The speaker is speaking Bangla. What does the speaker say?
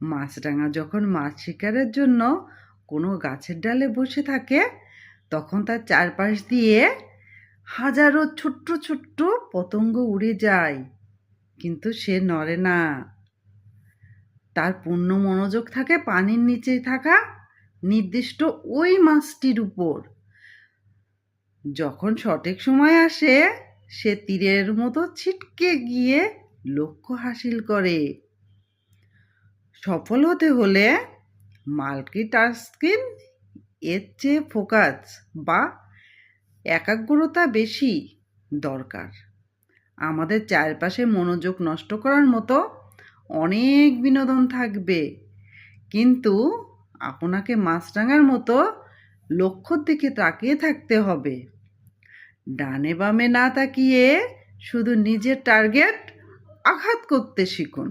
মাছরাঙা যখন মাছ শিকারের জন্য কোনো গাছের ডালে বসে থাকে, তখন তার চারপাশ দিয়ে হাজারো ছোট্ট ছোট্ট পতঙ্গ উড়ে যায়, কিন্তু সে নড়ে না। তার পূর্ণ মনোযোগ থাকে পানির নিচে থাকা নির্দিষ্ট ওই মাছটির উপর। যখন সঠিক সময় আসে, সে তীরের মতো ছিটকে গিয়ে লক্ষ্য হাসিল করে। সফল হতে হলে মাল্টিটাস্কিং এর চেয়ে ফোকাস বা একাগ্রতা বেশি দরকার। আমাদের চারপাশে মনোযোগ নষ্ট করার মতো অনেক বিনোদন থাকবে, কিন্তু আপনাকে মাছরাঙার মতো লক্ষ্যর দিকে তাকিয়ে থাকতে হবে। ডানে বামে না তাকিয়ে শুধু নিজের টার্গেট আঘাত করতে শিখুন।